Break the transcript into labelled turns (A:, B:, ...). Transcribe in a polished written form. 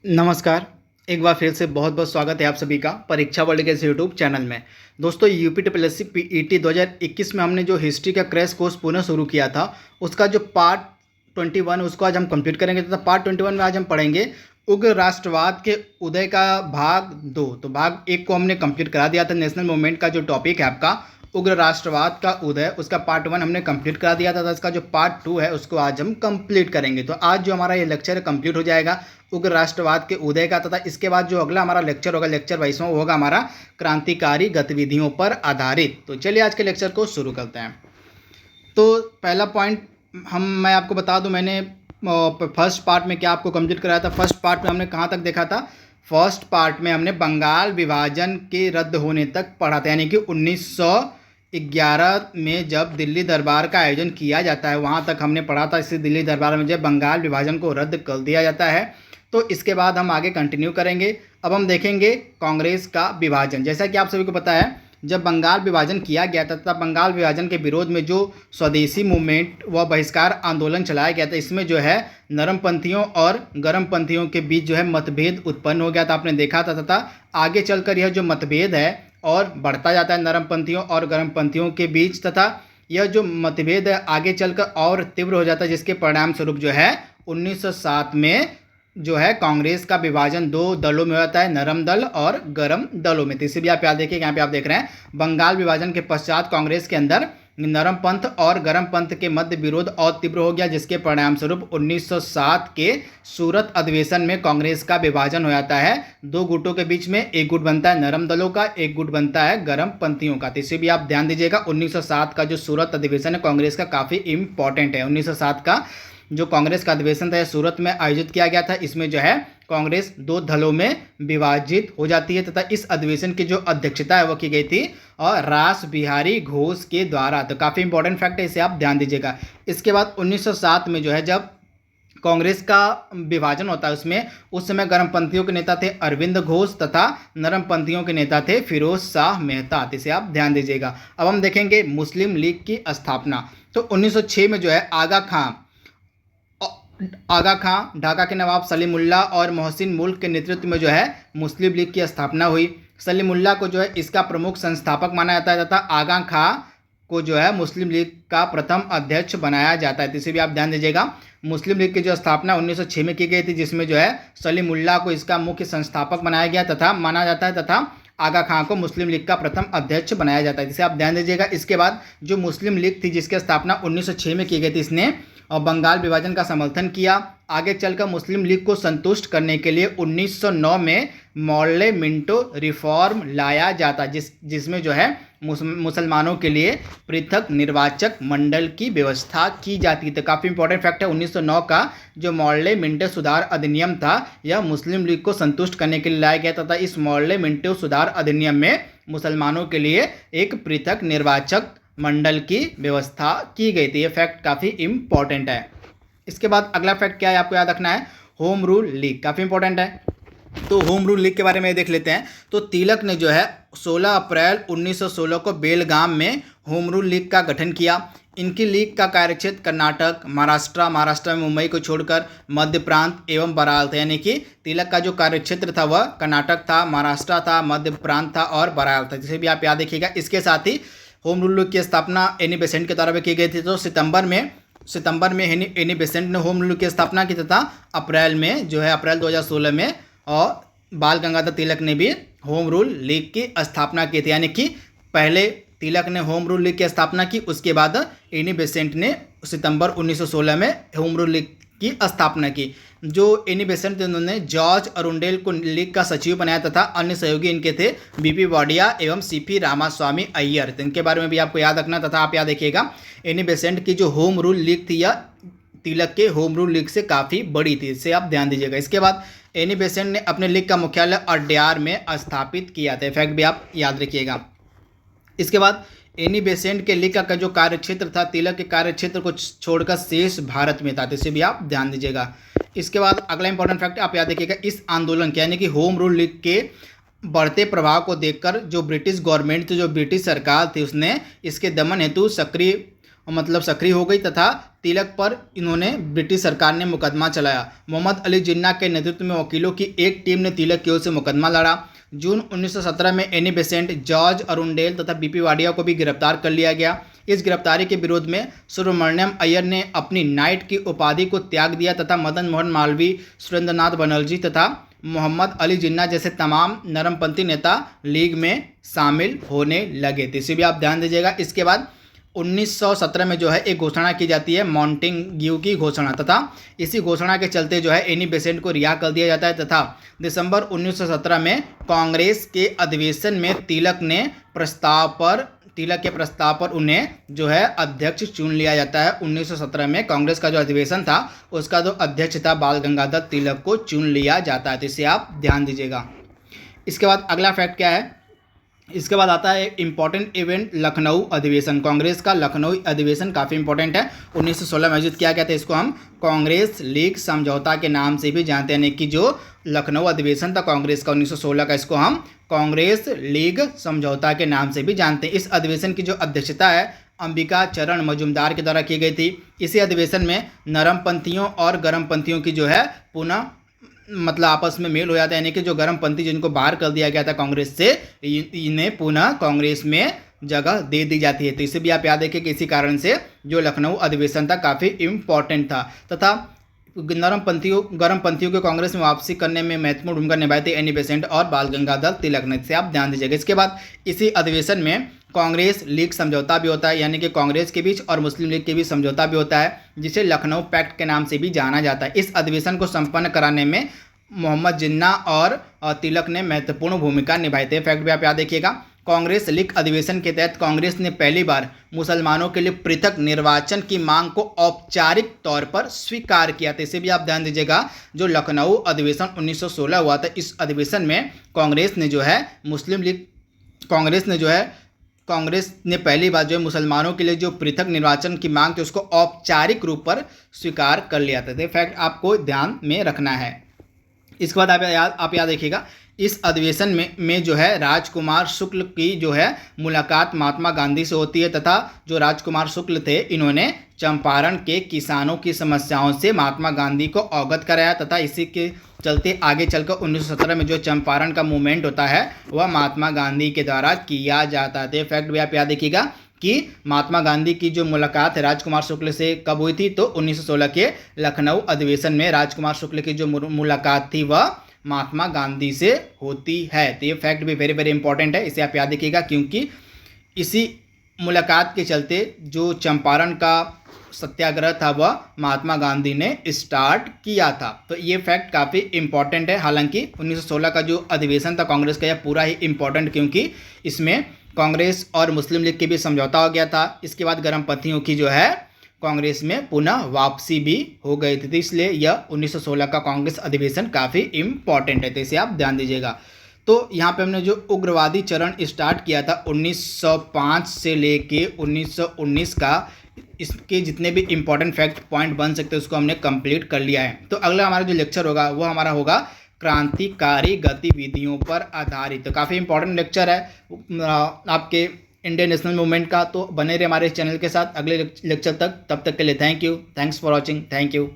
A: नमस्कार। एक बार फिर से बहुत बहुत स्वागत है आप सभी का परीक्षा वर्ल्ड के इस यूट्यूब चैनल में। दोस्तों, UP triple S C PET 2021 में हमने जो हिस्ट्री का क्रैश कोर्स पुनः शुरू किया था, उसका जो पार्ट 21 उसको आज हम कंप्लीट करेंगे तथा पार्ट 21 में आज हम पढ़ेंगे उग्र राष्ट्रवाद के उदय का भाग 2। तो भाग 1 को हमने कंप्लीट करा दिया था। नेशनल मूवमेंट का जो टॉपिक है आपका उग्र राष्ट्रवाद का उदय, उसका पार्ट 1 हमने कंप्लीट करा दिया था। इसका जो पार्ट 2 है उसको आज हम कंप्लीट करेंगे। तो आज जो हमारा ये लेक्चर कंप्लीट हो जाएगा उग्र राष्ट्रवाद के उदय का, तथा इसके बाद जो अगला हमारा लेक्चर होगा, लेक्चर 22वां, वो होगा हमारा क्रांतिकारी गतिविधियों पर आधारित। तो चलिए आज के लेक्चर को शुरू करते हैं। तो पहला पॉइंट मैं आपको बता दूं, मैंने फर्स्ट पार्ट में क्या आपको कंप्लीट कराया था। फर्स्ट पार्ट में हमने कहाँ तक देखा था? फर्स्ट पार्ट में हमने बंगाल विभाजन के रद्द होने तक पढ़ा था, यानी कि 1911 में जब दिल्ली दरबार का आयोजन किया जाता है वहाँ तक हमने पढ़ा था। इसी दिल्ली दरबार में जब बंगाल विभाजन को रद्द कर दिया जाता है, तो इसके बाद हम आगे कंटिन्यू करेंगे। अब हम देखेंगे कांग्रेस का विभाजन। जैसा कि आप सभी को पता है, जब बंगाल विभाजन किया गया था तब बंगाल विभाजन के विरोध में जो स्वदेशी मूवमेंट व बहिष्कार आंदोलन चलाया गया था, इसमें जो है नरमपंथियों और गर्मपंथियों के बीच जो है मतभेद उत्पन्न हो गया था, आपने देखा था। तथा आगे चलकर यह जो मतभेद है और बढ़ता जाता है नरमपंथियों और गर्मपंथियों के बीच, तथा यह जो मतभेद है आगे चलकर और तीव्र हो जाता है, जिसके परिणाम स्वरूप जो है 1907 में जो है कांग्रेस का विभाजन 2 दलों में होता है, नरम दल और गरम दलों में। तो इसे भी आप याद देखिए, यहाँ पे आप देख रहे हैं बंगाल विभाजन के पश्चात कांग्रेस के अंदर नरम पंथ और गरम पंथ के मध्य विरोध और तीव्र हो गया, जिसके परिणाम स्वरूप 1907 के सूरत अधिवेशन में कांग्रेस का विभाजन हो जाता है। 2 गुटों के बीच में, एक गुट बनता है नरम दलों का, एक गुट बनता है गरम पंथियों का। तो इसे भी आप ध्यान दीजिएगा। 1907 का जो सूरत अधिवेशन है कांग्रेस का काफ़ी इंपॉर्टेंट है। 1907 का जो कांग्रेस का अधिवेशन था सूरत में आयोजित किया गया था। इसमें जो है कांग्रेस 2 दलों में विभाजित हो जाती है, तथा इस अधिवेशन की जो अध्यक्षता है वो की गई थी और रास बिहारी घोष के द्वारा। तो काफ़ी इंपॉर्टेंट फैक्ट है, इसे आप ध्यान दीजिएगा। इसके बाद 1907 में जो है जब कांग्रेस का विभाजन होता है, उसमें उस समय गर्मपंथियों के नेता थे अरविंद घोष तथा नरमपंथियों के नेता थे फिरोज शाह मेहता। इसे आप ध्यान दीजिएगा। अब हम देखेंगे मुस्लिम लीग की स्थापना। तो 1906 में जो है आगा खां, ढाका के नवाब सलीमुल्लाह और मोहसिन मुल्क के नेतृत्व में जो है मुस्लिम लीग की स्थापना हुई। सलीमुल्लाह को जो है इसका प्रमुख संस्थापक माना जाता है, तथा आगा खां को जो है मुस्लिम लीग का प्रथम अध्यक्ष बनाया जाता है। तो इसे भी आप ध्यान दीजिएगा। मुस्लिम लीग की जो स्थापना 1906 में की गई थी, जिसमें जो है सलीमुल्लाह को इसका मुख्य संस्थापक बनाया गया तथा माना जाता है, तथा आगा खां को मुस्लिम लीग का प्रथम अध्यक्ष बनाया जाता है। जिसे आप ध्यान दीजिएगा। इसके बाद जो मुस्लिम लीग थी जिसकी स्थापना 1906 में की गई थी, इसने और बंगाल विभाजन का समर्थन किया। आगे चलकर मुस्लिम लीग को संतुष्ट करने के लिए 1909 में मॉर्ले मिंटो रिफॉर्म लाया जाता, जिसमें जो है मुसलमानों के लिए पृथक निर्वाचक मंडल की व्यवस्था की जाती। तो काफ़ी इंपॉर्टेंट फैक्ट है, 1909 का जो मॉर्ले मिंटो सुधार अधिनियम था यह मुस्लिम लीग को संतुष्ट करने के लिए लाया गया, तथा इस मॉर्ले मिंटो सुधार अधिनियम में मुसलमानों के लिए एक पृथक निर्वाचक मंडल की व्यवस्था की गई थी। ये फैक्ट काफ़ी इंपॉर्टेंट है। इसके बाद अगला फैक्ट क्या है आपको याद रखना है, होम रूल लीग। काफ़ी इंपॉर्टेंट है। तो होम रूल लीग के बारे में देख लेते हैं। तो तिलक ने जो है 16 अप्रैल 1916 को बेलगाम में होम रूल लीग का गठन किया। इनकी लीग का कार्यक्षेत्र कर्नाटक, महाराष्ट्र में मुंबई को छोड़कर मध्य प्रांत एवं बराल था, यानी कि तिलक का जो कार्यक्षेत्र था वह कर्नाटक था, महाराष्ट्र था, मध्य प्रांत था और बराल था। जिसे भी आप याद रखिएगा। इसके साथ ही होम रूल लीग की स्थापना एनी बेसेंट के द्वारा भी की गई थी। तो सितंबर में एनी बेसेंट ने होम रूल लीग की स्थापना की, तथा अप्रैल 2016 में और बाल गंगाधर तिलक ने भी होम रूल लीग की स्थापना की थी। यानी कि पहले तिलक ने होम रूल लीग की स्थापना की, उसके बाद एनी बेसेंट ने सितंबर 1916 में होम रूल लीग की स्थापना की। जो एनी बेसेंट थे उन्होंने जॉर्ज अरुंडेल को लीग का सचिव बनाया, तथा अन्य सहयोगी इनके थे बीपी वाडिया एवं सीपी रामास्वामी अय्यर। तो इनके बारे में भी आपको याद रखना, तथा आप याद रखिएगा एनी बेसेंट की जो होम रूल लीग थी यह तिलक के होम रूल लीग से काफ़ी बड़ी थी। इससे आप ध्यान दीजिएगा। इसके बाद एनी बेसेंट ने अपने लीग का मुख्यालय अड्यार में स्थापित किया था। फैक्ट भी आप याद रखिएगा। इसके बाद एनी बेसेंट के लीग का जो कार्यक्षेत्र था तिलक के कार्यक्षेत्र को छोड़कर शेष भारत में था। तो इसे भी आप ध्यान दीजिएगा। इसके बाद अगला इंपॉर्टेंट फैक्ट आप याद रखिएगा। इस आंदोलन के यानी कि होम रूल लीग के बढ़ते प्रभाव को देखकर जो ब्रिटिश गवर्नमेंट थी, जो ब्रिटिश सरकार थी, उसने इसके दमन हेतु सक्रिय हो गई, तथा तिलक पर इन्होंने ब्रिटिश सरकार ने मुकदमा चलाया। मोहम्मद अली जिन्ना के नेतृत्व में वकीलों की एक टीम ने तिलक की ओर से मुकदमा लड़ा। जून 1917 में एनी बेसेंट, जॉर्ज अरुंडेल तथा बीपी वाडिया को भी गिरफ्तार कर लिया गया। इस गिरफ्तारी के विरोध में सुब्रमण्यम अय्यर ने अपनी नाइट की उपाधि को त्याग दिया तथा मदन मोहन मालवीय, सुरेंद्रनाथ बनर्जी तथा मोहम्मद अली जिन्ना जैसे तमाम नरमपंथी नेता लीग में शामिल होने लगे। तो इसे भी आप ध्यान दीजिएगा। इसके बाद 1917 में जो है एक घोषणा की जाती है, मॉन्टेग्यू की घोषणा, तथा इसी घोषणा के चलते जो है एनी बेसेंट को रिहा कर दिया जाता है तथा दिसंबर 1917 में कांग्रेस के अधिवेशन में तिलक के प्रस्ताव पर उन्हें जो है अध्यक्ष चुन लिया जाता है। 1917 में कांग्रेस का जो अधिवेशन था उसका जो अध्यक्ष था बाल गंगाधर तिलक को चुन लिया जाता है। तो इसे आप ध्यान दीजिएगा। इसके बाद अगला फैक्ट क्या है, इसके बाद आता है इंपॉर्टेंट इवेंट लखनऊ अधिवेशन। कांग्रेस का लखनऊ अधिवेशन काफ़ी इंपॉर्टेंट है, 1916 में आयोजित किया गया था। इसको हम कांग्रेस लीग समझौता के नाम से भी जानते हैं, यानी कि जो लखनऊ अधिवेशन था कांग्रेस का 1916 का, इसको हम कांग्रेस लीग समझौता के नाम से भी जानते हैं। इस अधिवेशन की जो अध्यक्षता है अंबिका चरण मजूमदार के द्वारा की गई थी। इसी अधिवेशन में नरमपंथियों और गर्मपंथियों की जो है पुनः मतलब आपस में मेल हो जाता है, यानी कि जो गर्मपंथी जिनको बाहर कर दिया गया था कांग्रेस से, इन्हें पुनः कांग्रेस में जगह दे दी जाती है। तो इसे भी आप याद रखें कि इसी कारण से जो लखनऊ अधिवेशन था काफ़ी इम्पॉर्टेंट था तथा गर्मपंथियों के कांग्रेस में वापसी करने में महत्वपूर्ण भूमिका निभाई थी एनी बेसेंट और बाल गंगाधर तिलक ने। से आप ध्यान दीजिएगा। इसके बाद इसी अधिवेशन में कांग्रेस लीग समझौता भी होता है, यानी कि कांग्रेस के बीच और मुस्लिम लीग के बीच समझौता भी होता है, जिसे लखनऊ पैक्ट के नाम से भी जाना जाता है। इस अधिवेशन को संपन्न कराने में मोहम्मद जिन्ना और तिलक ने महत्वपूर्ण भूमिका निभाई थी। फैक्ट भी आप याद रखिएगा। कांग्रेस लीग अधिवेशन के तहत कांग्रेस ने पहली बार मुसलमानों के लिए पृथक निर्वाचन की मांग को औपचारिक तौर पर स्वीकार किया था। इसे भी आप ध्यान दीजिएगा। जो लखनऊ अधिवेशन 1916 हुआ था, इस अधिवेशन में कांग्रेस ने पहली बार जो है मुसलमानों के लिए जो पृथक निर्वाचन की मांग थी उसको औपचारिक रूप पर स्वीकार कर लिया था। ये फैक्ट आपको ध्यान में रखना है। इसके बाद आप याद रखिएगा, इस अधिवेशन में जो है राजकुमार शुक्ल की जो है मुलाकात महात्मा गांधी से होती है तथा जो राजकुमार शुक्ल थे इन्होंने चंपारण के किसानों की समस्याओं से महात्मा गांधी को अवगत कराया तथा इसी के चलते आगे चलकर 1917 में जो चंपारण का मूवमेंट होता है वह महात्मा गांधी के द्वारा किया जाता था। फैक्ट भी आप याद रखिएगा कि महात्मा गांधी की जो मुलाकात है राजकुमार शुक्ल से कब हुई थी, तो 1916 के लखनऊ अधिवेशन में राजकुमार शुक्ल की जो मुलाकात थी वह महात्मा गांधी से होती है। तो ये फैक्ट भी वेरी वेरी इंपॉर्टेंट है, इसे आप याद रखिएगा, क्योंकि इसी मुलाकात के चलते जो चंपारण का सत्याग्रह था वह महात्मा गांधी ने स्टार्ट किया था। तो ये फैक्ट काफ़ी इंपॉर्टेंट है। हालांकि 1916 का जो अधिवेशन था कांग्रेस का, यह पूरा ही इंपॉर्टेंट, क्योंकि इसमें कांग्रेस और मुस्लिम लीग के बीच समझौता हो गया था। इसके बाद गर्मपंथियों की जो है कांग्रेस में पुनः वापसी भी हो गई थी, इसलिए यह 1916 का कांग्रेस अधिवेशन काफ़ी इम्पॉर्टेंट है। तो इसे आप ध्यान दीजिएगा। तो यहाँ पे हमने जो उग्रवादी चरण स्टार्ट किया था 1905 से लेके 1919 का, इसके जितने भी इंपॉर्टेंट फैक्ट पॉइंट बन सकते हैं उसको हमने कंप्लीट कर लिया है। तो अगला हमारा जो लेक्चर होगा वो हमारा होगा क्रांतिकारी गतिविधियों पर आधारित। तो काफ़ी इंपॉर्टेंट लेक्चर है आपके इंडियन नेशनल मूवमेंट का। तो बने रहे हमारे चैनल के साथ अगले लेक्चर तक। तब तक के लिए thank you, thanks for watching, thank you.